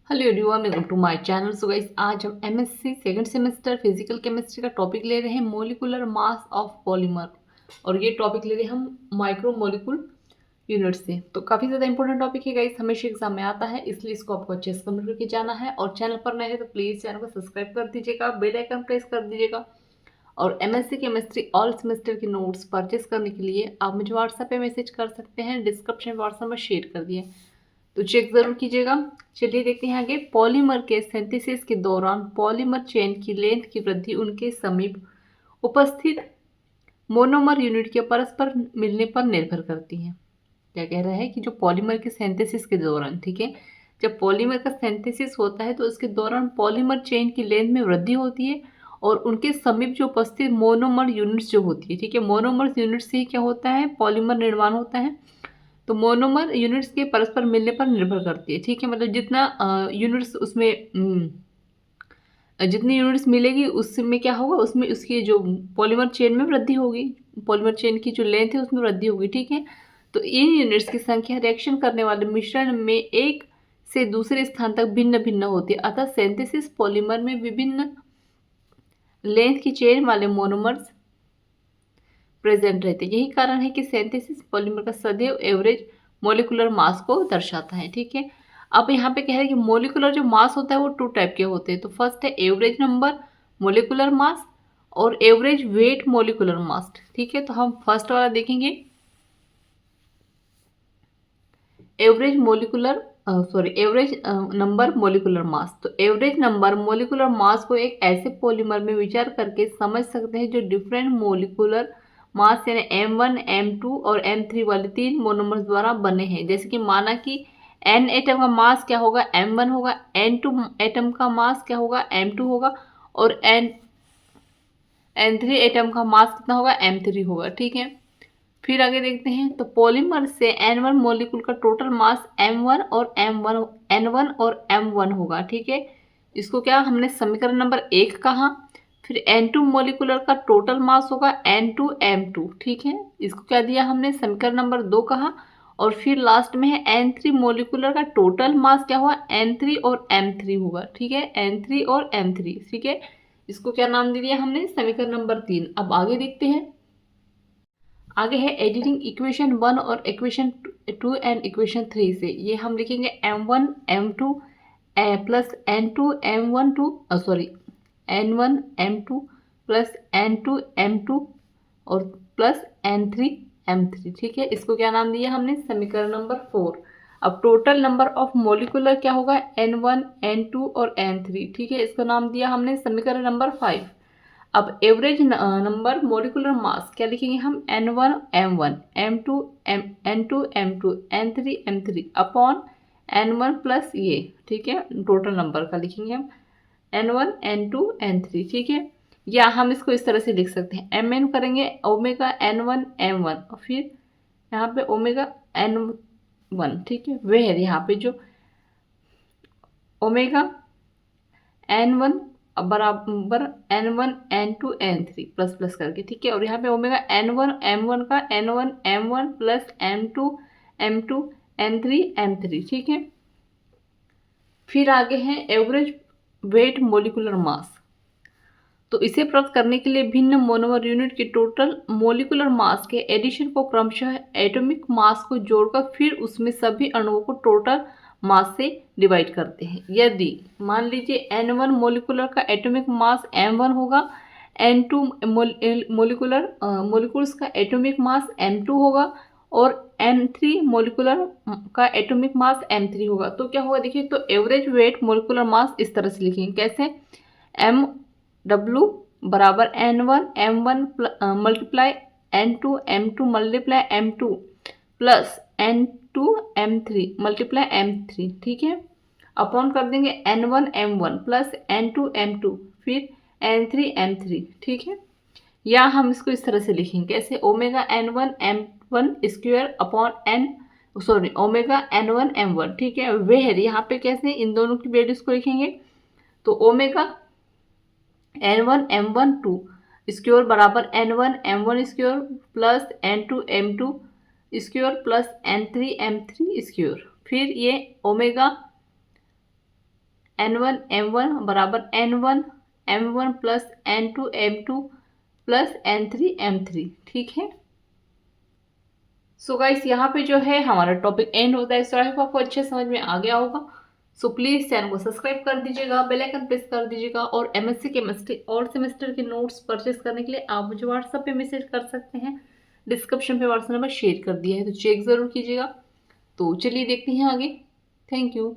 Hello everyone, welcome to my channel. So guys, आज हम MSc second semester physical chemistry का topic ले रहे हैं मोलिकुलर मास ऑफ पॉलीमर। और ये टॉपिक ले रहे हैं हम माइक्रो मोलिकुल यूनिट से। तो काफ़ी ज़्यादा इंपॉर्टेंट टॉपिक है गाइस, हमेशा एग्जाम में आता है, इसलिए इसको आपको अच्छे से कंप्लीट करके जाना है। और चैनल पर नए हैं तो प्लीज़ चैनल को सब्सक्राइब कर दीजिएगा, बेल आइकन प्रेस कर दीजिएगा। और एमएससी केमिस्ट्री ऑल सेमेस्टर के नोट्स परचेस करने के लिए आप मुझे व्हाट्सएप पे मैसेज कर सकते हैं, डिस्क्रिप्शन व्हाट्सएप में शेयर कर दिए, तो चेक जरूर कीजिएगा। चलिए देखते हैं आगे। पॉलीमर के सिंथेसिस के दौरान पॉलीमर चेन की लेंथ की वृद्धि उनके समीप उपस्थित मोनोमर यूनिट के परस्पर मिलने पर निर्भर करती है। क्या कह रहा है कि जो पॉलीमर के सिंथेसिस के दौरान, ठीक है, जब पॉलीमर का सिंथेसिस होता है तो उसके दौरान पॉलीमर चेन की लेंथ में वृद्धि होती है और उनके समीप जो उपस्थित मोनोमर यूनिट्स जो होती है, ठीक है, मोनोमर यूनिट से ही क्या होता है, पॉलीमर निर्माण होता है। तो मोनोमर यूनिट्स के परस्पर मिलने पर निर्भर करती है, ठीक है, मतलब जितना यूनिट्स उसमें जितनी यूनिट्स मिलेगी उसमें क्या होगा, उसमें उसकी जो पॉलीमर चेन में वृद्धि होगी, पॉलीमर चेन की जो लेंथ है उसमें वृद्धि होगी, ठीक है। तो इन यूनिट्स की संख्या रिएक्शन करने वाले मिश्रण में एक से दूसरे स्थान तक भिन्न भिन्न होती है। अतः सिंथेसिस पॉलीमर में विभिन्न लेंथ की चेन वाले मोनोमर्स प्रेजेंट रहते हैं। यही कारण है कि सिंथेसिस पॉलीमर का सदैव एवरेज मोलिकुलर मास को दर्शाता है, ठीक है। अब यहाँ पे कह रहे हैं कि मोलिकुलर जो मास होता है वो टू टाइप के होते हैं। तो फर्स्ट है एवरेज नंबर मोलिकुलर मास और एवरेज वेट मोलिकुलर मास, ठीक है। तो हम फर्स्ट वाला देखेंगे, average molecular average number molecular mass. तो एवरेज नंबर मोलिकुलर मास को एक ऐसे पॉलीमर में विचार करके समझ सकते हैं जो डिफरेंट मोलिकुलर मास यानी M1, M2 और M3 वाले तीन मोनोमर्स द्वारा बने हैं। जैसे कि माना कि N एटम का मास क्या होगा, M1 होगा, N2 एटम का मास क्या होगा, M2 होगा, और N3 एटम का मास कितना होगा, M3 होगा, ठीक है। फिर आगे देखते हैं, तो पॉलीमर से N1 मॉलिक्यूल का टोटल मास M1 और N1 और M1 होगा, ठीक है। इसको क्या हमने समीकरण नंबर 1 कहा। फिर N2 मॉलिक्यूलर का टोटल मास होगा N2 M2, ठीक है। इसको क्या दिया हमने, समीकरण नंबर 2 कहा। और फिर लास्ट में है N3 मॉलिक्यूलर का टोटल मास क्या हुआ, N3 और M3 होगा, ठीक है, N3 और M3, ठीक है। इसको क्या नाम दे दिया हमने, समीकरण नंबर 3। अब आगे देखते हैं। आगे है एडिटिंग इक्वेशन 1 और इक्वेशन 2 एंड इक्वेशन 3 से। ये हम लिखेंगे M1 M2 plus N2 M1 2 N1 M2 plus N2 M2 और प्लस N3 M3, ठीक है। इसको क्या नाम दिया हमने, समीकरण नंबर 4। अब टोटल नंबर ऑफ मोलिकुलर क्या होगा, N1 N2 और N3, ठीक है। इसको नाम दिया हमने समीकरण नंबर 5। अब एवरेज नंबर मोलिकुलर मास क्या लिखेंगे हम, N1 M1 M2 N2 M2 N3 M3 upon N1 plus ये, ठीक है, टोटल नंबर का लिखेंगे हम N1 N2 N3, ठीक है। या हम इसको इस तरह से लिख सकते हैं, Mn करेंगे ओमेगा N1 M1 और फिर यहाँ पे ओमेगा N1, ठीक है। वह है यहाँ पे जो ओमेगा N1 बराबर N1 N2 N3 plus plus करके, ठीक है। और यहाँ पे ओमेगा N1 M1 का N1 M1 plus M2 M2 N3 M3, ठीक है। फिर आगे है एवरेज वेट मोलिकुलर मास। तो इसे प्राप्त करने के लिए भिन्न मोनोमर यूनिट के टोटल मोलिकुलर मास के एडिशन को क्रमशः एटॉमिक मास को जोड़कर फिर उसमें सभी अणुओं को टोटल मास से डिवाइड करते हैं। यदि मान लीजिए N1 मोलिकुलर का एटॉमिक मास M1 होगा, N2 मोलिकुल्स का एटॉमिक मास M2 होगा और N3 मोलिकुलर का एटॉमिक मास M3 होगा, तो क्या होगा देखिए। तो एवरेज वेट मोलिकुलर मास इस तरह से लिखेंगे, कैसे, M W बराबर N1 M1 multiply N2 M2 multiply M2 plus N2 M3 multiply M3, ठीक है, अपॉन कर देंगे N1 M1 plus N2 M2 फिर N3 M3, ठीक है। या हम इसको इस तरह से लिखेंगे, कैसे, omega N1 M1 square upon omega N1 M1, ठीक है। वे है यहाँ पे कैसे इन दोनों की वैल्यूज को लिखेंगे, तो ओमेगा N1 M1 2 स्क्वायर बराबर N1 M1 square plus N2 M2 square plus N3 M3 square. फिर ये ओमेगा N1 M1 बराबर N1 M1 plus N2 M2 plus N3 M3, ठीक है। सो गाइस यहाँ पे जो है हमारा टॉपिक एंड होता है। सो आई होप आपको अच्छे समझ में आ गया होगा। सो प्लीज चैनल को सब्सक्राइब कर दीजिएगा, बेल आइकन प्रेस कर दीजिएगा, और एमएससी केमिस्ट्री और सेमेस्टर के नोट्स परचेस करने के लिए आप मुझे व्हाट्सएप पे मैसेज कर सकते हैं। डिस्क्रिप्शन पे व्हाट्सएप नंबर शेयर कर दिया है, तो चेक जरूर कीजिएगा। तो चलिए देखते हैं आगे। Thank you.